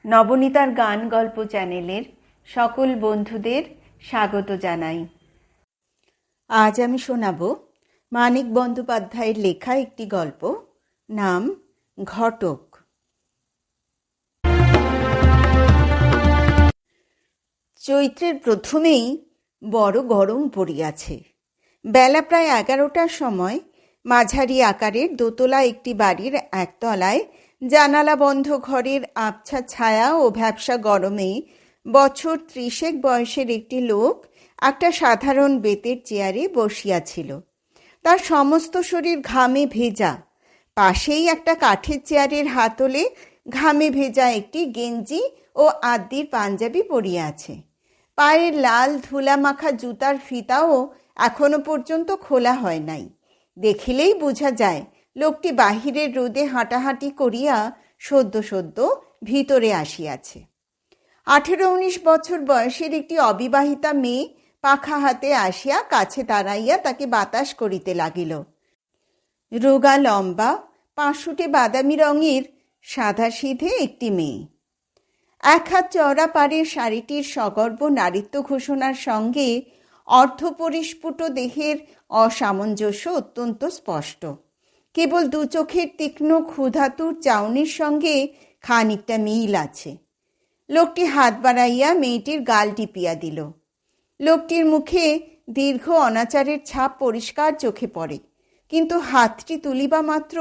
নবনীতার গান গল্প চ্যানেলের সকল বন্ধুদের স্বাগত জানাই। আজ আমি শোনাব মানিক বন্দ্যোপাধ্যায়ের লেখা একটি গল্প, নাম ঘটক। চৈত্রের প্রথমেই বড় গরম পড়িয়াছে। বেলা প্রায় 11টার সময় মাঝারি আকারের দোতলা একটি বাড়ির একতলায় জানালা বন্ধ ঘরের আবছা ছায়া ও ভ্যাপসা গরমে বছর 30 বয়সের একটি লোক একটা সাধারণ বেতের চেয়ারে বসিয়াছিল। তার সমস্ত শরীর ঘামে ভেজা। পাশেই একটা কাঠের চেয়ারের হাতলে ঘামে ভেজা একটি গেঞ্জি ও আদ্যির পাঞ্জাবি পরিয়া আছে। পায়ের লাল ধুলা মাখা জুতার ফিতাও এখনো পর্যন্ত খোলা হয় নাই। দেখিলেই বোঝা যায় লোকটি বাহিরের রোদে হাঁটাহাঁটি করিয়া সদ্য সদ্য ভিতরে আসিয়াছে। 18-19 বছর বয়সের একটি অবিবাহিতা মেয়ে পাখা হাতে আসিয়া কাছে দাঁড়াইয়া তাকে বাতাস করিতে লাগিল। রোগা লম্বা, পাশুটে বাদামি রঙের সাদাসিধে একটি মেয়ে। 1 হাত চওড়া পাড়ের শাড়িটির সগর্ব নারীত্ব ঘোষণার সঙ্গে অর্ধপরিস্ফুট দেহের অসামঞ্জস্য অত্যন্ত স্পষ্ট। কেবল দু চোখের তীক্ষ্ণ ক্ষুধাতুর চাউনির সঙ্গে খানিকটা মিল আছে। লোকটি হাত বাড়াইয়া মেয়েটির গাল টিপিয়া দিল। লোকটির মুখে দীর্ঘ অনাচারের ছাপ পরিষ্কার চোখে পড়ে, কিন্তু হাতটি তুলিবা মাত্র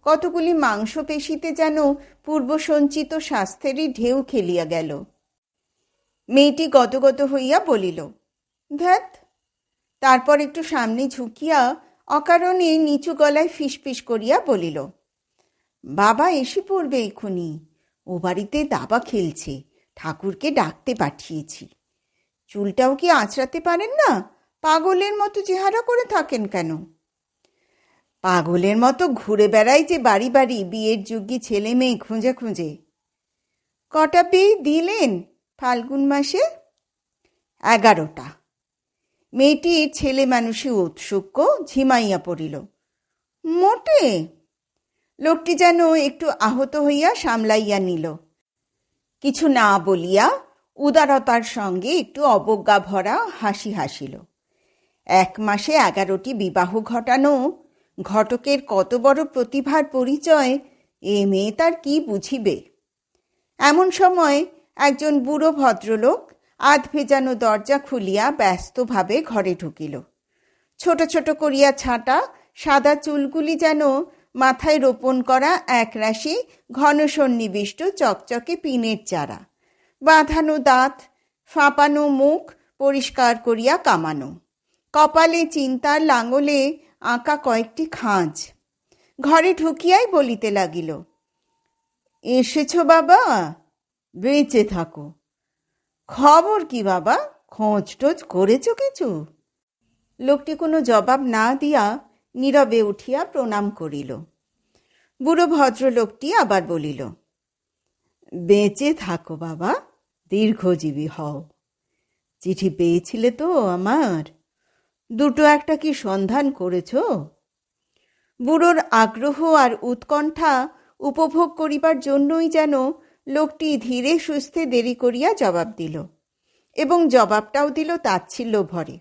কতগুলি মাংসপেশিতে যেন পূর্বসঞ্চিত স্বাস্থ্যেরই ঢেউ খেলিয়া গেল। মেয়েটি গদগদ হইয়া বলিল, ধ্যাৎ। তারপর একটু সামনে ঝুঁকিয়া অকারণে নিচু গলায় ফিসফিস করিয়া বলিল, বাবা এসে পড়বে এক্ষুনি। ও বাড়িতে দাবা খেলছে, ঠাকুরকে ডাকতে পাঠিয়েছি। চুলটাও কি আঁচড়াতে পারেন না? পাগলের মতো চেহারা করে থাকেন কেন? পাগলের মতো ঘুরে বেড়াই যে বাড়ি বাড়ি বিয়ের যোগ্যী ছেলে মেয়ে খুঁজে খুঁজে। কটা বিয়ে দিলেন ফাল্গুন মাসে? 11টা। মেয়েটির ছেলে মানুষই ঔৎসুক্য ঝিমাইয়া পড়িল। মোটে? লোকটি যেন একটু আহত হইয়া সামলাইয়া নিল। কিছু না বলিয়া উদারতার সঙ্গে একটু অবজ্ঞা ভরা হাসি হাসিল। 1 মাসে 11টি বিবাহ ঘটানো ঘটকের কত বড় প্রতিভার পরিচয় এ মেয়ে তার কি বুঝিবে? এমন সময় একজন বুড়ো ভদ্রলোক আধ ভেজানো দরজা খুলিয়া ব্যস্তভাবে ঘরে ঢুকিল। ছোট ছোট করিয়া ছাঁটা সাদা চুলগুলি যেন মাথায় রোপণ করা একরাশি ঘন সন্নিবিষ্ট চকচকে পিনের চারা। বাঁধানো দাঁত, ফাঁপানো মুখ পরিষ্কার করিয়া কামানো। কপালে চিন্তার লাঙলে আঁকা কয়েকটি খাঁজ। ঘরে ঢুকিয়াই বলিতে লাগিল, এসেছ বাবা? বেঁচে থাকো। খবর কি বাবা? খোঁজ টোজ করেছ কিছু? লোকটি কোনো জবাব না দিয়া নীরবে উঠিয়া প্রণাম করিল। বুড়ো ভদ্রলোকটি আবার বলিল, বেঁচে থাকো বাবা, দীর্ঘজীবী হও। চিঠি পেয়েছিলে তো আমার? দুটো একটা কি সন্ধান করেছ? বুড়োর আগ্রহ আর উৎকণ্ঠা উপভোগ করিবার জন্যই যেন লোকটি ধীরে সুস্থে দেরি করিয়া জবাব দিল, এবং জবাবটাও দিল তাচ্ছিল্য ভরে।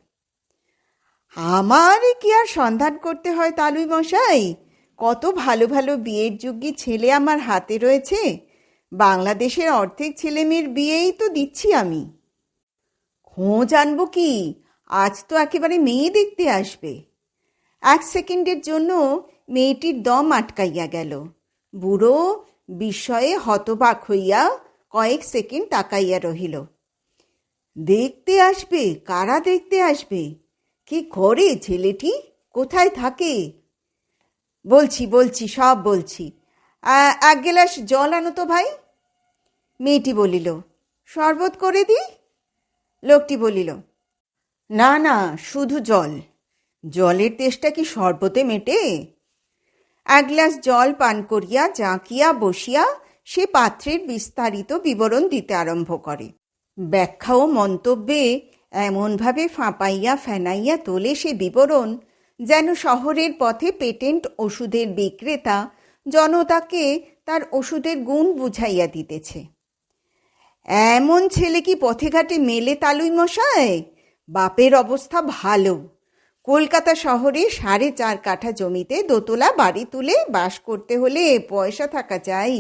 আমার কি আর সন্ধান করতে হয় তালুই মশাই? কত ভালো ভালো বিয়ের যোগ্যী ছেলে আমার হাতে রয়েছে। বাংলাদেশের অর্ধেক ছেলেমেয়ের বিয়েই তো দিচ্ছি আমি। খোঁজ আনবো কি? আজ তো একেবারে মেয়ে দেখতে আসবে। 1 সেকেন্ডের জন্য মেয়েটির দম আটকাইয়া গেল। বুড়ো বিস্ময়ে হতবাক হইয়া কয়েক সেকেন্ড তাকাইয়া রহিল। দেখতে আসবে? কারা দেখতে আসবে? কি করে ছেলেটি? কোথায় থাকে? বলছি সব বলছি। 1 গ্লাস জল আনো তো ভাই। মেয়েটি বলিল, শরবত করে দিই? লোকটি বলিল, না না, শুধু জল। জলের তেষ্টা কি শরবতে মেটে? 1 গ্লাস জল পান করিয়া জাঁকিয়া বসিয়া সে পাত্রের বিস্তারিত বিবরণ দিতে আরম্ভ করে। ব্যাখ্যা ও মন্তব্যে এমনভাবে ফাঁপাইয়া ফেনাইয়া তোলে সে বিবরণ, যেন শহরের পথে পেটেন্ট ওষুধের বিক্রেতা জনতাকে তার ওষুধের গুণ বুঝাইয়া দিতেছে। এমন ছেলে কি পথে ঘাটে মেলে তালুই মশাই? বাপের অবস্থা ভালো, কলকাতা শহরে 4.5 কাঠা জমিতে দোতলা বাড়ি তুলে বাস করতে হলে পয়সা থাকা চাই।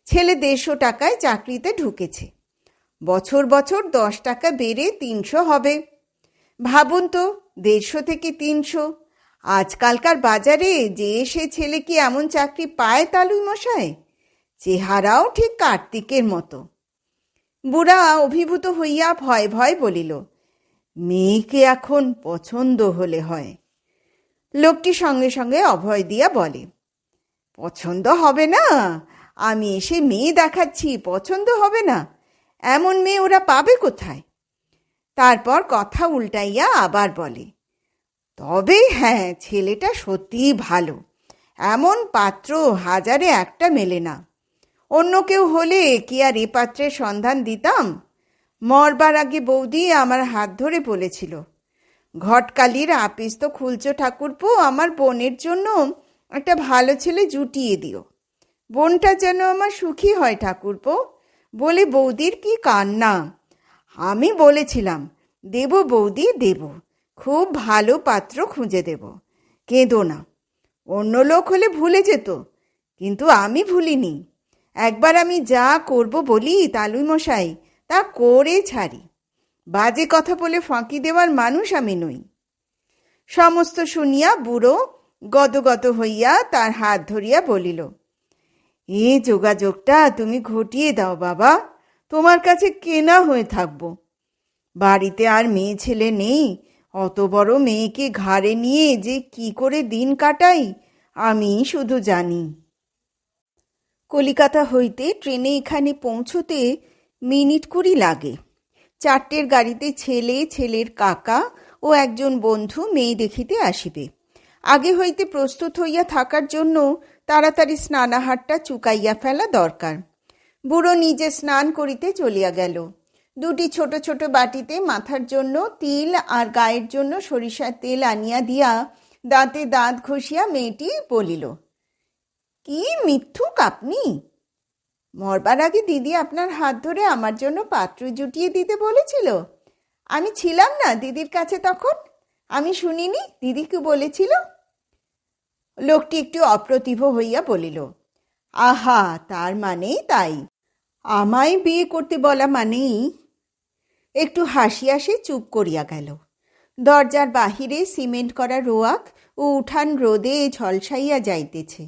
ছেলে 150 টাকায় চাকরিতে ঢুকেছে, বছর বছর 10 টাকা বেড়ে 300 হবে। ভাবুন তো, 150 থেকে 300, আজকালকার বাজারে যে সে ছেলে কি এমন চাকরি পায় তালুই মশাই? চেহারাও ঠিক কার্তিকের মতো। বুড়া অভিভূত হইয়া ভয় ভয় বলিল, মেয়েকে এখন পছন্দ হলে হয়। লোকটি সঙ্গে সঙ্গে অভয় দিয়া বলে, পছন্দ হবে না? আমি এসে মেয়ে দেখাচ্ছি, পছন্দ হবে না? এমন মেয়ে ওরা পাবে কোথায়? তারপর কথা উল্টাইয়া আবার বলে, তবে হ্যাঁ, ছেলেটা সত্যিই ভালো, এমন পাত্র হাজারে একটা মেলে না। অন্য কেউ হলে কি আর এ পাত্রের সন্ধান দিতাম? মরবার আগে বৌদি আমার হাত ধরে বলেছিল, ঘটকালির আপিস তো খুলছ ঠাকুরপো, আমার বোনের জন্য একটা ভালো ছেলে জুটিয়ে দিও, বোনটা যেন আমার সুখী হয় ঠাকুরপো। বলে বৌদির কি কান্না! আমি বলেছিলাম, দেব বৌদি দেব, খুব ভালো পাত্র খুঁজে দেব, কেঁদো না। অন্য লোক হলে ভুলে যেত, কিন্তু আমি ভুলিনি। একবার আমি যা করব বলি তালুই মশাই, তা করে ছাড়ি। বাজে কথা বলে ফাঁকি দেওয়ার মানুষ আমি নই। সমস্ত শুনিয়া বুড়ো গদগদ হইয়া তার হাত ধরিয়া বলিল, এ যোগাযোগটা তুমি ঘটিয়ে দাও বাবা, তোমার কাছে কেনা হয়ে থাকবো। বাড়িতে আর মেয়ে ছেলে নেই, অত বড় মেয়েকে ঘাড়ে নিয়ে যে কি করে দিন কাটাই আমি শুধু জানি। কলিকাতা হইতে ট্রেনে এখানে পৌঁছতে মিনিট 20 লাগে। 4টের গাড়িতে ছেলে, ছেলের কাকা ও একজন বন্ধু মেয়ে দেখিতে আসিবে। আগে হইতে প্রস্তুত হইয়া থাকার জন্য তাড়াতাড়ি স্নানাহারটা চুকাইয়া ফেলা দরকার। বুড়ো নিজে স্নান করিতে চলিয়া গেল। 2টি ছোট ছোট বাটিতে মাথার জন্য তিল আর গায়ের জন্য সরিষার তেল আনিয়া দিয়া দাঁতে দাঁত ঘষিয়া মেয়েটি বলিল, কি মিথ্যুক আপনি! মরবার আগে দিদি আপনার হাত ধরে আমার জন্য পাত্র জুটিয়ে দিতে বলেছিল। আমি ছিলাম না দিদির কাছে তখন, আমি শুনিনি দিদি কি বলেছিল? লোকটি একটু অপ্রতিভ হইয়া বলিল, আহা, তার মানেই তাই, আমায় বিয়ে করতে বলা মানেই। একটু হাসিয়া সে চুপ করিয়া গেল। দরজার বাহিরে সিমেন্ট করা রোয়াক ও উঠান রোদে ঝলসাইয়া যাইতেছে।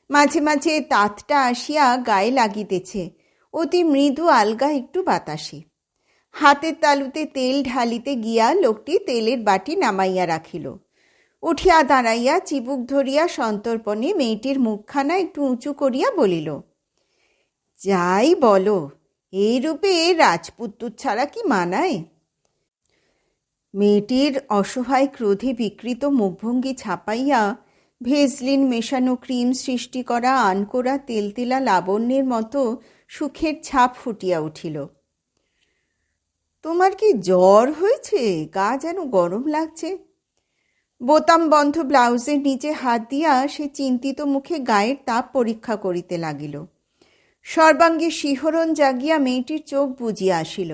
মাঝে মাঝে তাতটা আসিয়া গায়ে লাগিতেছে, অতি মৃদু আলগা একটু বাতাসে। হাতের তালুতে তেল ঢালিতে গিয়া লোকটি তেলের বাটি নামাইয়া রাখিল। উঠিয়া দাঁড়াইয়া চিবুক ধরিয়া সন্তর্পণে মেয়েটির মুখখানা একটু উঁচু করিয়া বলিল, যাই বলো, এই রূপে রাজপুত্তুর ছাড়া কি মানায়? মেয়েটির অসহায় ক্রোধে বিকৃত মুখভঙ্গি ছাপাইয়া ভেজলিন মেশানো ক্রিম সৃষ্টি করা আনকোরা তেলতেলা লাবণ্যের মতো সুখের ছাপ ফুটিয়া উঠিল। তোমার কি জ্বর হয়েছে? গা যেন গরম লাগছে। বোতাম বন্ধ ব্লাউজের নিচে হাত দিয়া সে চিন্তিত মুখে গায়ের তাপ পরীক্ষা করিতে লাগিল। সর্বাঙ্গে শিহরণ জাগিয়া মেয়েটির চোখ বুজিয়া আসিল।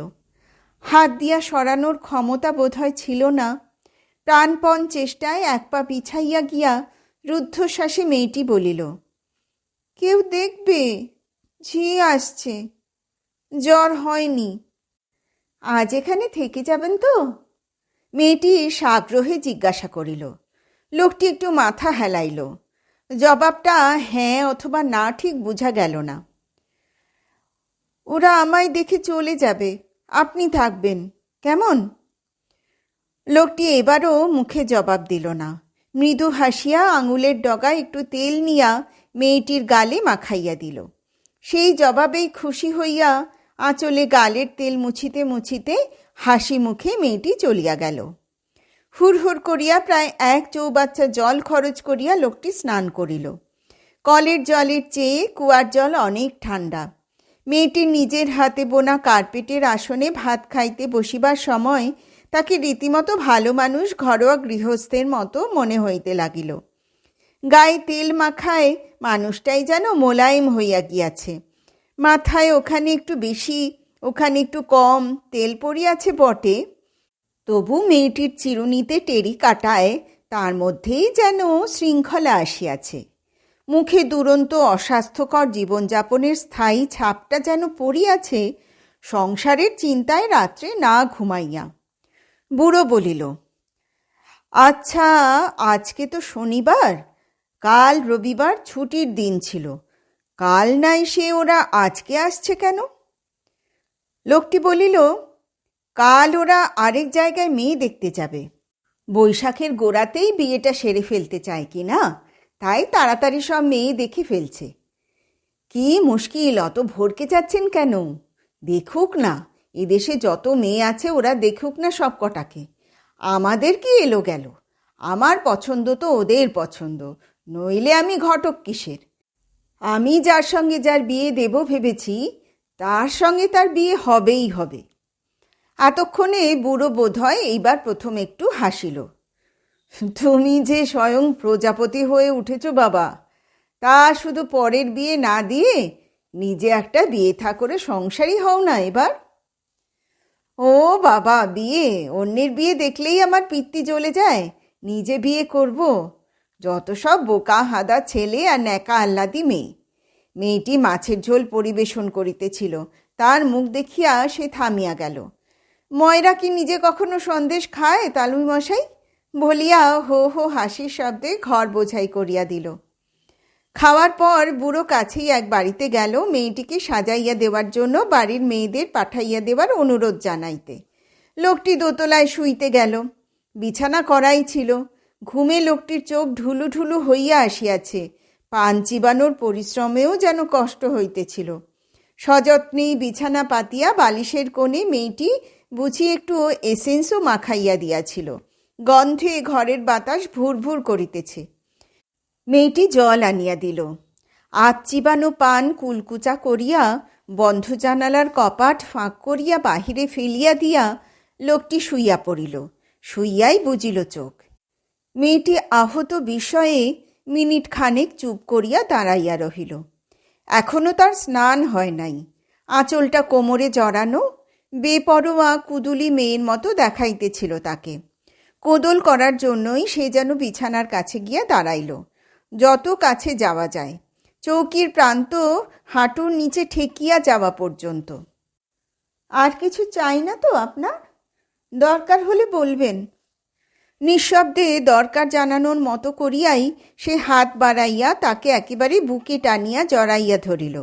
হাত দিয়া সরানোর ক্ষমতা বোধহয় ছিল না। প্রাণপণ চেষ্টায় 1 পা পিছাইয়া গিয়া রুদ্ধশ্বাসে মেয়েটি বলিল, কেউ দেখবে, ঝি আসছে, জ্বর হয়নি, আজ এখানে থেকে যাবেন তো? মেয়েটি সাগ্রহে জিজ্ঞাসা করিল। লোকটি একটু মাথা হেলাইল। জবাবটা হ্যাঁ অথবা না ঠিক বোঝা গেল না। ওরা আমায় দেখে চলে যাবে, আপনি থাকবেন, কেমন? লোকটি এবারও মুখে জবাব দিল না। মৃদু হাসিয়া আঙুলের ডগায় একটু তেল নিয়া মেয়েটির গালে মাখাইয়া দিল। সেই জবাবেই খুশি হইয়া আঁচলে গালের তেল মুছিতে মুছিতে হাসি মুখে মেয়েটি চলিয়া গেল। হুড়হুড় করিয়া প্রায় 1 চৌবাচ্চা জল খরচ করিয়া লোকটি স্নান করিল। কলের জলের চেয়ে কুয়ার জল অনেক ঠান্ডা। মেয়েটির নিজের হাতে বোনা কার্পেটের আসনে ভাত খাইতে বসিবার সময় তাকে রীতিমতো ভালো মানুষ, ঘরোয়া গৃহস্থের মতো মনে হইতে লাগিল। গায়ে তেল মাখায় মানুষটাই যেন মোলায়েম হইয়া গিয়াছে। মাথায় ওখানে একটু বেশি ওখানে একটু কম তেল পড়িয়াছে বটে, তবু মেয়েটির চিরুনিতে টেরি কাটায় তার মধ্যেই যেন শৃঙ্খলা আসিয়াছে। মুখে দুরন্ত অস্বাস্থ্যকর জীবনযাপনের স্থায়ী ছাপটা যেন পড়িয়াছে সংসারের চিন্তায় রাত্রে না ঘুমাইয়া। বুড়ো বলিল, আচ্ছা, আজকে তো শনিবার, কাল রবিবার ছুটির দিন ছিল, কাল নাই সে ওরা আজকে আসছে কেন? লোকটি বলিল, কাল ওরা আরেক জায়গায় মেয়ে দেখতে যাবে, বৈশাখের গোড়াতেই বিয়েটা সেরে ফেলতে চায় কি না, তাই তাড়াতাড়ি সব মেয়ে দেখে ফেলছে। কি মুশকিল, অত ভরকে যাচ্ছেন কেন? দেখুক না, এদেশে যত মেয়ে আছে ওরা দেখুক না সব কটাকে, আমাদের কি এলো গেল, আমার পছন্দ তো ওদের পছন্দ, নইলে আমি ঘটক কিসের? আমি যার সঙ্গে যার বিয়ে দেব ভেবেছি তার সঙ্গে তার বিয়ে হবেই হবে। এতক্ষণে বুড়ো বোধহয় এইবার প্রথম একটু হাসিল। তুমি যে স্বয়ং প্রজাপতি হয়ে উঠেছ বাবা, তা শুধু পরের বিয়ে না দিয়ে নিজে একটা বিয়ে থা করে সংসারী হও না এবার। ও বাবা, বিয়ে, অন্যের বিয়ে দেখলেই আমার পিত্তি জ্বলে যায়, নিজে বিয়ে করব? যত সব বোকা হাদা ছেলে আর ন্যাকা আহ্লাদি মেয়ে। মেয়েটি মাছের ঝোল পরিবেশন করিতেছিল, তার মুখ দেখিয়া সে থামিয়া গেল। ময়রা কি নিজে কখনো সন্দেশ খায় তালুই মশাই? বলিয়া হো হো হাসির শব্দে ঘর বোঝাই করিয়া দিল। খাওয়ার পর বুড়ো কাছেই এক বাড়িতে গেল মেয়েটিকে সাজাইয়া দেওয়ার জন্য বাড়ির মেয়েদের পাঠাইয়া দেওয়ার অনুরোধ জানাইতে। লোকটি দোতলায় শুইতে গেল, বিছানা করাই ছিল। ঘুমে লোকটির চোখ ঢুলু ঢুলু হইয়া আসিয়াছে, পান চিবানোর পরিশ্রমেও যেন কষ্ট হইতেছিল। সযত্নে বিছানা পাতিয়া বালিশের কোণে মেয়েটি বুঝি একটু এসেন্সও মাখাইয়া দিয়াছিল। গন্ধে ঘরের বাতাস ভুরভুর করিতেছে। মেয়েটি জল আনিয়া দিল। আত চিবানো পান কুলকুচা করিয়া বন্ধ জানালার কপাট ফাঁক করিয়া বাহিরে ফেলিয়া দিয়া লোকটি শুইয়া পড়িল। শুইয়াই বুঝিল চোখ। মেয়েটি আহত বিস্ময়ে মিনিট খানেক চুপ করিয়া দাঁড়াইয়া রহিল। এখনো তার স্নান হয় নাই, আঁচলটা কোমরে জড়ানো, বেপরোয়া কুদুলি মেয়ের মতো দেখাইতেছিল তাকে। কোদল করার জন্যই সে যেন বিছানার কাছে গিয়া দাঁড়াইল, যত কাছে যাওয়া যায়, চৌকির প্রান্ত হাঁটুর নিচে ঠেকিয়া যাওয়া পর্যন্ত। আর কিছু চাই না তো আপনার? দরকার হলে বলবেন। নিঃশব্দে দরকার জানানোর মতো করিয়াই সে হাত বাড়াইয়া তাকে একেবারে বুকে টানিয়া জড়াইয়া ধরিল।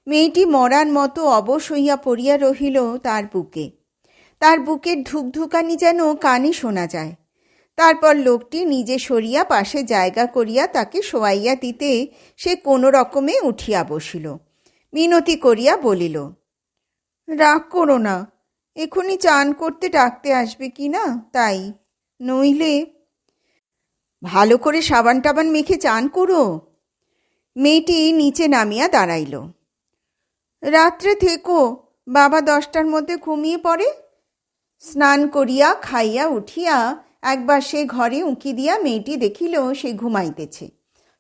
মেয়েটি মরার মতো অবশ হইয়া পড়িয়া রহিল তার বুকে। তার বুকের ধুকধুকানি যেন কানে শোনা যায়। তারপর লোকটি নিজে সরিয়া পাশে জায়গা করিয়া তাকে শোয়াইয়া দিতে সে কোনো রকমে উঠিয়া বসিল। মিনতি করিয়া বলিল, রাগ করো না, এখনই চান করতে ডাকতে আসবে কি না তাই, নইলে। ভালো করে সাবান টাবান মেখে চান করো। মেয়েটি নিচে নামিয়া দাঁড়াইল। রাত্রে থেকো, বাবা 10টার মধ্যে ঘুমিয়ে পড়ে। স্নান করিয়া খাইয়া উঠিয়া একবার সে ঘরে উঁকি দিয়া মেয়েটি দেখিল সে ঘুমাইতেছে।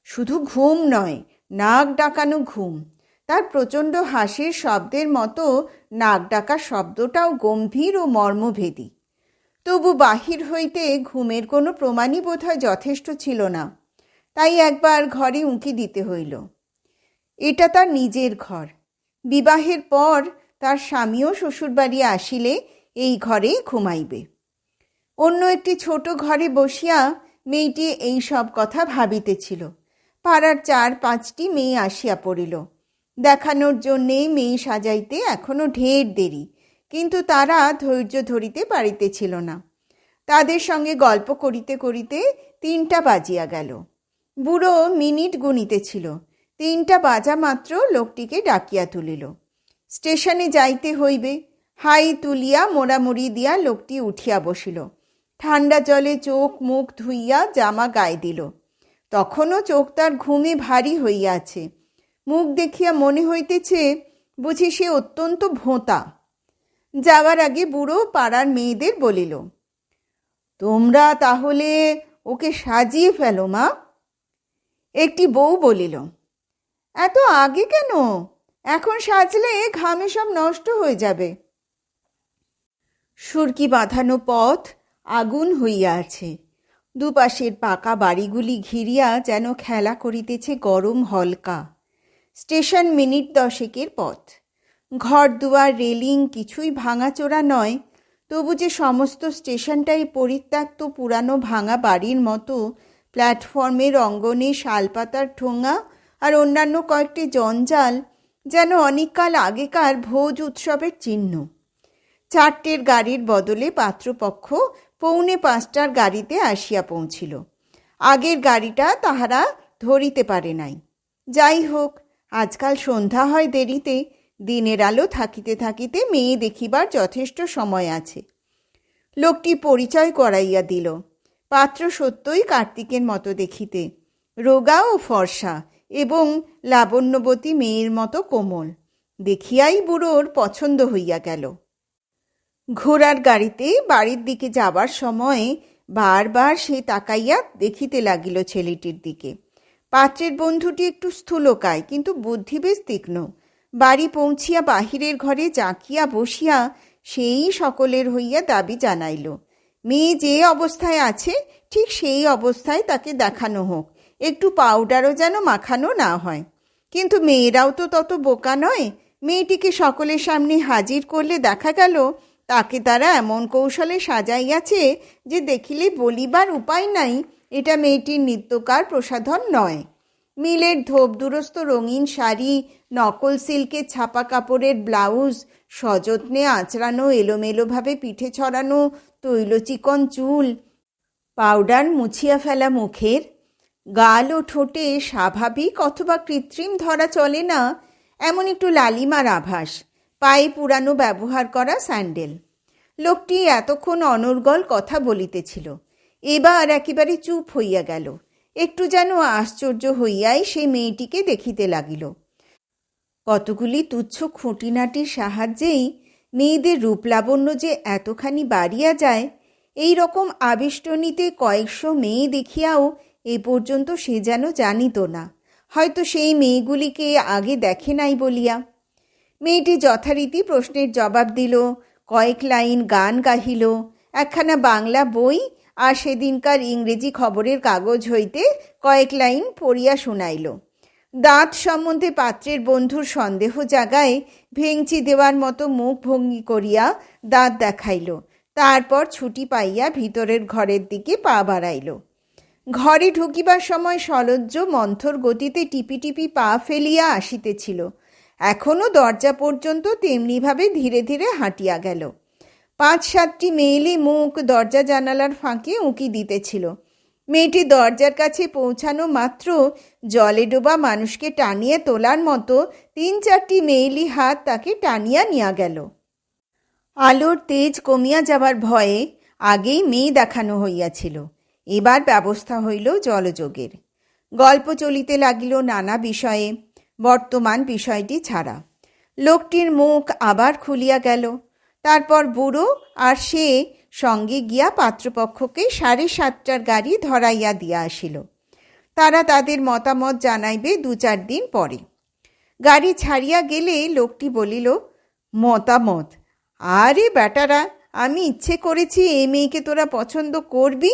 শুধু ঘুম নয়, নাক ডাকানো ঘুম। তার প্রচণ্ড হাসির শব্দের মতো নাক ডাকা শব্দটাও গম্ভীর ও মর্মভেদী। তবু বাহির হইতে ঘুমের কোনো প্রমাণই বোধহয় যথেষ্ট ছিল না, তাই একবার ঘরে উঁকি দিতে হইল। এটা তার নিজের ঘর। বিবাহের পর তার স্বামীও শ্বশুরবাড়ি আসিলে এই ঘরেই ঘুমাইবে। অন্য একটি ছোট ঘরে বসিয়া মেয়েটি এই সব কথা ভাবিতেছিল। পাড়ার 4-5টি মেয়ে আসিয়া পড়িল। দেখানোর জন্যে মেয়ে সাজাইতে এখনো ঢের দেরি, কিন্তু তারা ধৈর্য ধরিতে পারিতেছিল না। তাদের সঙ্গে গল্প করিতে করিতে 3টা বাজিয়া গেল। বুড়ো মিনিট গুনিতেছিল। 3টা বাজা মাত্র লোকটিকে ডাকিয়া তুলিল। স্টেশনে যাইতে হইবে। হাই তুলিয়া মোড়ামুড়ি দিয়া লোকটি উঠিয়া বসিল। ঠান্ডা জলে চোখ মুখ ধুইয়া জামা গায়ে দিল। তখনও চোখ তার ঘুমে ভারী হইয়াছে। মুখ দেখিয়া মনে হইতেছে বুঝি সে অত্যন্ত ভোঁতা। যাওয়ার আগে বুড়ো পাড়ার মেয়েদের বলিল, তোমরা তাহলে ওকে সাজিয়ে ফেলো মা। একটি বউ বলিল, এত আগে কেন? এখন সাজলে ঘামে সব নষ্ট হয়ে যাবে। সুরকি বাঁধানো পথ আগুন হইয়া আছে। দুপাশের পাকা বাড়িগুলি ঘিরিয়া যেন খেলা করিতেছে গরম হলকা। স্টেশন মিনিট 10 পথ। ঘর দুয়ার রেলিং কিছুই ভাঙাচোরা নয়, তবু যে সমস্ত স্টেশনটাই পরিত্যক্ত পুরানো ভাঙা বাড়ির মতো। প্ল্যাটফর্মের অঙ্গনে শালপাতার ঠোঙা আর অন্যান্য কয়েকটি জঞ্জাল যেন অনেককাল আগেকার ভোজ উৎসবের চিহ্ন। 4টের গাড়ির বদলে পাত্রপক্ষ 4:45টার গাড়িতে আসিয়া পৌঁছিল। আগের গাড়িটা তাহারা ধরিতে পারে নাই। যাই হোক, আজকাল সন্ধ্যা হয় দেরিতে, দিনের আলো থাকিতে থাকিতে মেয়ে দেখিবার যথেষ্ট সময় আছে। লোকটি পরিচয় করাইয়া দিল। পাত্র সত্যই কার্তিকের মতো দেখিতে, রোগা ও ফর্সা এবং লাবণ্যবতী মেয়ের মতো কোমল। দেখিয়াই বুড়োর পছন্দ হইয়া গেল। ঘোড়ার গাড়িতে বাড়ির দিকে যাবার সময় বারবার সে তাকাইয়া দেখিতে লাগিল ছেলেটির দিকে। পাত্রের বন্ধুটি একটু স্থূলকায়, কিন্তু বুদ্ধি বেশ তীক্ষ্ণ। বাড়ি পৌঁছিয়া বাহিরের ঘরে জাঁকিয়া বসিয়া সেই সকলের হইয়া দাবি জানাইল, মেয়ে যে অবস্থায় আছে ঠিক সেই অবস্থায় তাকে দেখানো হোক, একটু পাউডারও যেন মাখানো না হয়। কিন্তু মেয়েরাও তো তত বোকা নয়। মেয়েটিকে সকলের সামনে হাজির করলে দেখা গেল তাকে তারা এমন কৌশলে সাজাইয়াছে যে দেখিলে বলিবার উপায় নাই এটা মেয়েটির নিত্যকার প্রসাধন নয়। মিলের ধোপ দুরস্ত রঙিন শাড়ি, নকল সিল্কের ছাপা কাপড়ের ব্লাউজ, সযত্নে আঁচড়ানো এলোমেলোভাবে পিঠে ছড়ানো তৈলচিকন চুল, পাউডার মুছিয়া ফেলা মুখের, গাল ও ঠোঁটে স্বাভাবিক অথবা কৃত্রিম ধরা চলে না এমন একটু লালিমার আভাস, পায়ে পুরানো ব্যবহার করা স্যান্ডেল। লোকটি এতক্ষণ অনর্গল কথা বলিতেছিল, এবার একেবারে চুপ হইয়া গেল। একটু যেন আশ্চর্য হইয়াই সেই মেয়েটিকে দেখিতে লাগিল। কতগুলি তুচ্ছ খুঁটিনাটির সাহায্যেই মেয়েদের রূপলাবণ্য যে এতখানি বাড়িয়া যায়, এই রকম আবেষ্টনীতে কয়েকশো মেয়ে দেখিয়াও এ পর্যন্ত সে যেন জানিত না, হয়তো সেই মেয়েগুলিকে আগে দেখে নাই বলিয়া। মেয়েটি যথারীতি প্রশ্নের জবাব দিল, কয়েক লাইন গান গাহিল, একখানা বাংলা বই আর সেদিনকার ইংরেজি খবরের কাগজ হইতে কয়েক লাইন পড়িয়া শুনাইল। দাঁত সম্বন্ধে পাত্রের বন্ধুর সন্দেহ জাগায় ভেঙচি দেওয়ার মতো মুখ ভঙ্গি করিয়া দাঁত দেখাইল। তারপর ছুটি পাইয়া ভিতরের ঘরের দিকে পা বাড়াইল। ঘরে ঢুকিবার সময় সলজ্জ মন্থর গতিতে টিপি টিপি পা ফেলিয়া আসিতেছিল। এখনও দরজা পর্যন্ত তেমনিভাবে ধীরে ধীরে হাঁটিয়া গেল। 5-7টি মেয়েলি মুখ দরজা জানালার ফাঁকে উঁকি দিতেছিল। মেয়েটি দরজার কাছে পৌঁছানো মাত্র জলে ডোবা মানুষকে টানিয়ে তোলার মতো 3-4টি মেয়েলি হাত তাকে টানিয়া নিয়া গেল। আলোর তেজ কমিয়া যাবার ভয়ে আগেই মেয়ে দেখানো হইয়াছিল। এবার ব্যবস্থা হইল জলযোগের। গল্প চলিতে লাগিল নানা বিষয়ে, বর্তমান বিষয়টি ছাড়া। লোকটির মুখ আবার খুলিয়া গেল। তারপর বুড়ো আর সে সঙ্গে গিয়া পাত্রপক্ষকে 7:30টার গাড়ি ধরাইয়া দিয়া আসিল। তারা তাদের মতামত জানাইবে 2-4 দিন পরে। গাড়ি ছাড়িয়া গেলে লোকটি বলিল, মতামত? আরে বেটারা, আমি ইচ্ছে করেছি এই মেয়েকে তোরা পছন্দ করবি,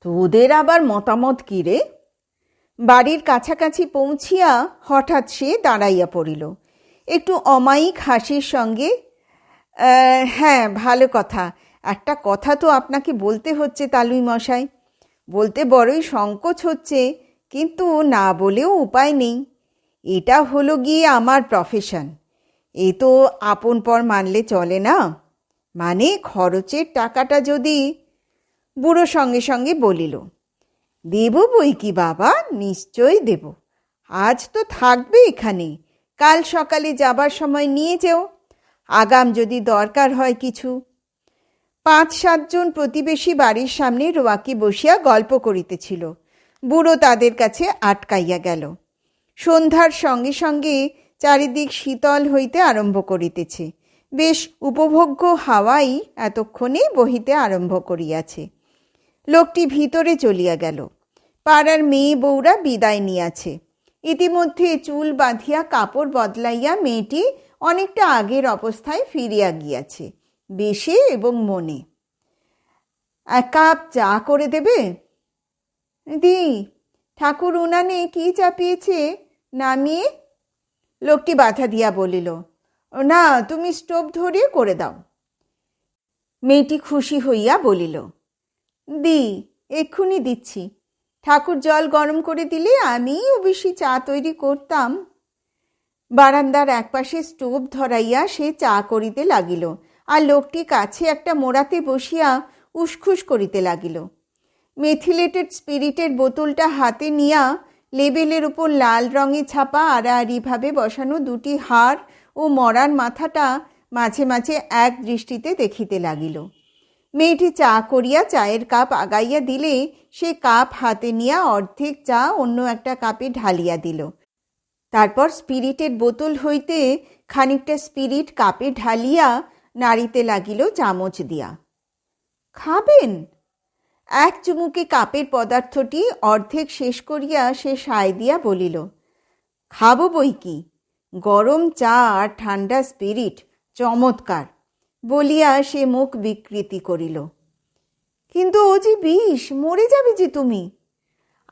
তোদের আবার মতামত কী রে? বাড়ির কাছাকাছি পৌঁছিয়া হঠাৎ সে দাঁড়াইয়া পড়িল। একটু অমায়িক হাসির সঙ্গে, হ্যাঁ, ভালো কথা। একটা কথা তো আপনাকে বলতে হচ্ছে তালুই মশাই। বলতে বড়ই সংকোচ হচ্ছে, কিন্তু না বলেও উপায় নেই। এটা হলো গিয়ে আমার প্রফেশন। এ তো আপন পর মানলে চলে না। মানে খরচের টাকাটা যদি... বুড়ো সঙ্গে সঙ্গে বলিল, দেব বই কি বাবা, নিশ্চয়ই দেব। আজ তো থাকবে এখানে, কাল সকালে যাবার সময় নিয়ে যেও, আগাম যদি দরকার হয় কিছু। 5-7 জন প্রতিবেশী বাড়ির সামনে রোয়াকে বসিয়া গল্প করিতেছিল। বুড়ো তাদের কাছে আটকাইয়া গেল। সন্ধ্যার সঙ্গে সঙ্গে চারিদিক শীতল হইতে আরম্ভ করিতেছে। বেশ উপভোগ্য হাওয়াই এতক্ষণে বহিতে আরম্ভ করিয়াছে। লোকটি ভিতরে চলিয়া গেল। পাড়ার মেয়ে বউরা বিদায় নিয়াছে। ইতিমধ্যে চুল বাঁধিয়া কাপড় বদলাইয়া মেয়েটি অনেকটা আগের অবস্থায় ফিরিয়া গিয়াছে, বেশে এবং মনে। এক কাপ চা করে দেবে? দি, ঠাকুর উনানে কি চাপিয়েছে নামিয়ে। লোকটি বাধা দিয়া বলিল, না, তুমি স্টোভ ধরিয়ে করে দাও। মেয়েটি খুশি হইয়া বলিল, দি, এক্ষুনি দিচ্ছি। ঠাকুর জল গরম করে দিলে আমিও বেশি চা তৈরি করতাম। বারান্দার একপাশে স্টোভ ধরাইয়া সে চা করিতে লাগিল, আর লোকটি কাছে একটা মোড়াতে বসিয়া উসখুস করিতে লাগিল। মেথিলেটেড স্পিরিটের বোতলটা হাতে নিয়া লেবেলের উপর লাল রঙে ছাপা আড়াআড়িভাবে বসানো দুটি হাড় ও মরার মাথাটা মাঝে মাঝে এক দৃষ্টিতে দেখিতে লাগিল। মেয়েটি চা করিয়া চায়ের কাপ আগাইয়া দিলে সে কাপ হাতে নিয়া অর্ধেক চা অন্য একটা কাপে ঢালিয়া দিল। তারপর স্পিরিটের বোতল হইতে খানিকটা স্পিরিট কাপে ঢালিয়া নাড়িতে লাগিল চামচ দিয়া। খাবেন? এক চুমুকে কাপের পদার্থটি অর্ধেক শেষ করিয়া সে সায় দিয়া বলিল, খাবো বই কি, গরম চা আর ঠান্ডা স্পিরিট চমৎকার, বলিয়া সে মুখ বিকৃতি করিল। কিন্তু ও যে বিষ, মরে যাবে যে তুমি।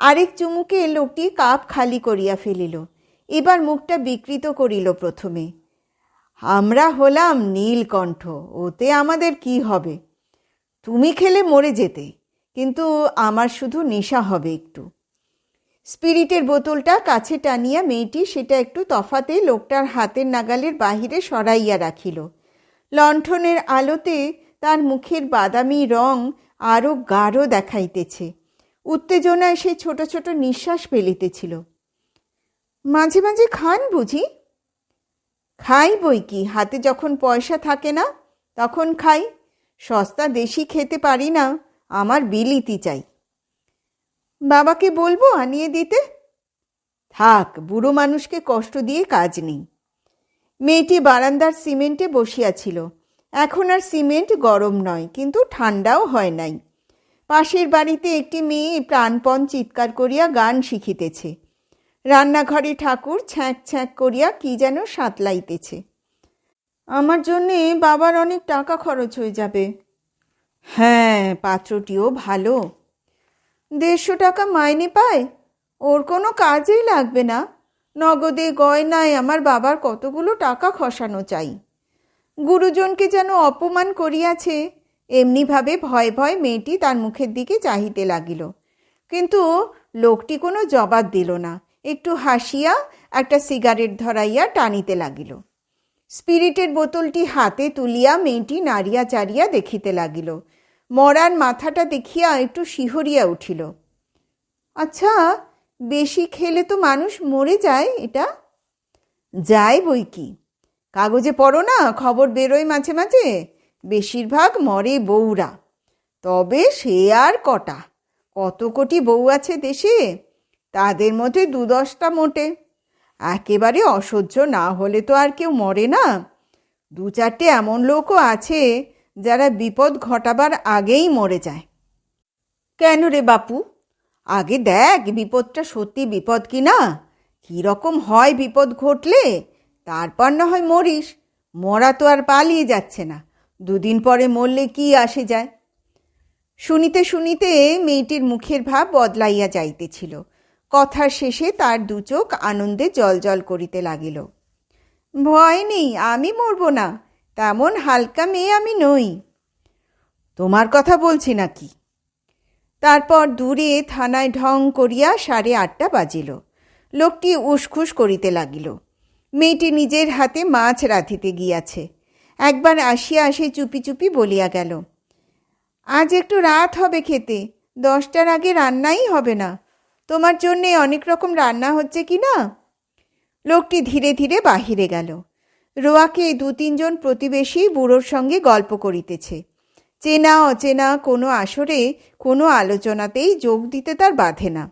আরেক চুমুকে লোকটি কাপ খালি করিয়া ফেলিল। এবার মুখটা বিকৃত করিল প্রথমে। আমরা হলাম নীলকণ্ঠ, ওতে আমাদের কি হবে? তুমি খেলে মরে যেতে, কিন্তু আমার শুধু নেশা হবে একটু। স্পিরিটের বোতলটা কাছে টানিয়া মেয়েটি সেটা একটু তফাতে লোকটার হাতের নাগালের বাহিরে সরাইয়া রাখিল। লণ্ঠনের আলোতে তার মুখের বাদামি রং আরও গাঢ় দেখাইতেছে। উত্তেজনায় সে ছোট ছোট নিঃশ্বাস ফেলিতেছিল। মাঝে মাঝে খান বুঝি? খাই বই কি, হাতে যখন পয়সা থাকে না তখন খাই। সস্তা দেশি খেতে পারি না, আমার বিলিতি চাই। বাবাকে বলবো আনিয়ে দিতে? থাক, বুড়ো মানুষকে কষ্ট দিয়ে কাজ নেই। মেয়েটি বারান্দার সিমেন্টে বসিয়াছিল। এখন আর সিমেন্ট গরম নয়, কিন্তু ঠান্ডাও হয় নাই। পাশের বাড়িতে একটি মেয়ে প্রাণপণ চিৎকার করিয়া গান শিখিতেছে। রান্নাঘরে ঠাকুর ছ্যাঁক ছ্যাঁক করিয়া কি যেন সাঁতলাইতেছে। আমার জন্যে বাবার অনেক টাকা খরচ হয়ে যাবে। হ্যাঁ, পাত্রটিও ভালো। 150 টাকা মাইনে পায়, ওর কোনো কাজেই লাগবে না। নগদে গয়নায় আমার বাবার কতগুলো টাকা খসানো চাই। গুরুজনকে যেন অপমান করিয়াছে, এমনিভাবে ভয় ভয় মেয়েটি তার মুখের দিকে চাহিতে লাগিল। কিন্তু লোকটি কোনো জবাব দিল না। একটু হাসিয়া একটা সিগারেট ধরাইয়া টানিতে লাগিল। স্পিরিটের বোতলটি হাতে তুলিয়া মেয়েটি নাড়িয়া চাড়িয়া দেখিতে লাগিল। মরার মাথাটা দেখিয়া একটু শিহরিয়া উঠিল। আচ্ছা, বেশি খেলে তো মানুষ মরে যায়, এটা? যায় বই কি, কাগজে পড়ো না, খবর বেরোয় মাঝে মাঝে। বেশিরভাগ মরে বউরা। তবে সে আর কটা, কত কোটি বউ আছে দেশে, তাদের মধ্যে 2-10টা মোটে। একেবারে অসহ্য না হলে তো আর কেউ মরে না। 2-4টে এমন লোকও আছে যারা বিপদ ঘটাবার আগেই মরে যায়। কেন রে বাপু? আগে দেখ বিপদটা সত্যি বিপদ কি না, কীরকম হয় বিপদ ঘটলে, তারপর না হয় মরিস। মরা তো আর পালিয়ে যাচ্ছে না, 2 দিন পরে মরলে কি আসে যায়। শুনিতে শুনিতে মেয়েটির মুখের ভাব বদলাইয়া যাইতেছিল। কথার শেষে তার 2 চোখ আনন্দে জলজল করিতে লাগিল। ভয় নেই, আমি মরব না, তেমন হালকা মেয়ে আমি নই। তোমার কথা বলছি নাকি? তারপর দূরে থানায় ঢং করিয়া 8:30 বাজিল। লোকটি উসখুস করিতে লাগিল। মেয়েটি নিজের হাতে মাছ রাঁধিতে গিয়াছে। একবার আসিয়া আসে চুপি চুপি বলিয়া গেল, আজ একটু রাত হবে খেতে, 10টার আগে রান্নাই হবে না। তোমার জন্যে অনেক রকম রান্না হচ্ছে কি না? লোকটি ধীরে ধীরে বাহিরে গেল। রোয়াকে 2-3 জন প্রতিবেশী বুড়োর সঙ্গে গল্প করিতেছে। চেনা অচেনা কোনো আসরে কোনো আলোচনাতেই যোগ দিতে তার বাধে না।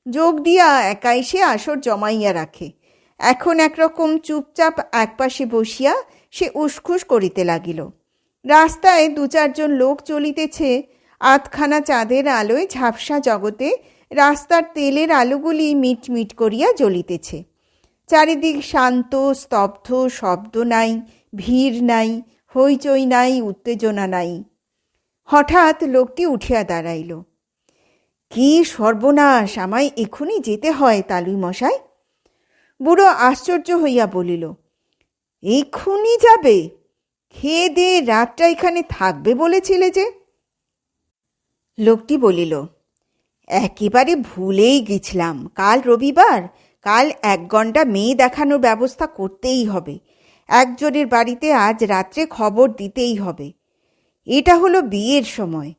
যোগ দিয়া একাই সে আসর জমাইয়া রাখে। এখন একরকম চুপচাপ একপাশে বসিয়া সে উসখুস করিতে লাগিল। রাস্তায় 2-4 জন লোক চলিতেছে। আধখানা চাঁদের আলোয় ঝাপসা জগতে রাস্তার তেলের আলোগুলি মিটমিট করিয়া জ্বলিতেছে। চারিদিক শান্ত স্তব্ধ, শব্দ নাই, ভিড় নাই, হইচই নাই, উত্তেজনা নাই। হঠাৎ লোকটি উঠিয়া দাঁড়াইল। কি সর্বনাশ, আমায় এখনই যেতে হয় তালুই মশাই। বুড়ো আশ্চর্য হইয়া বলিল, এক্ষুনি যাবে? খেয়ে দিয়ে রাতটা এখানে থাকবে বলেছিলে যে? লোকটি বলিল, একেবারে ভুলেই গেছিলাম, কাল রবিবার, কাল 1 ঘন্টা মেয়ে দেখানোর ব্যবস্থা করতেই হবে। একজনের বাড়িতে আজ রাত্রে খবর দিতেই হবে। এটা হলো বিয়ের সময়,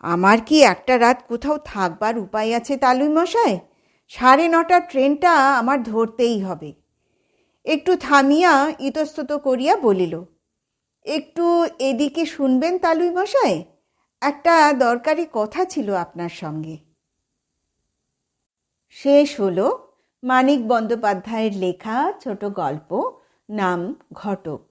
আমার কি একটা রাত কোথাও থাকবার উপায় আছে তালুই মশাই? 9:30টার ট্রেনটা আমার ধরতেই হবে। একটু থামিয়া ইতস্তত করিয়া বলিল, একটু এদিকে শুনবেন তালুই মশাই, একটা দরকারি কথা ছিল আপনার সঙ্গে। শেষ হলো মানিক বন্দ্যোপাধ্যায়ের লেখা ছোট গল্প, নাম ঘটক।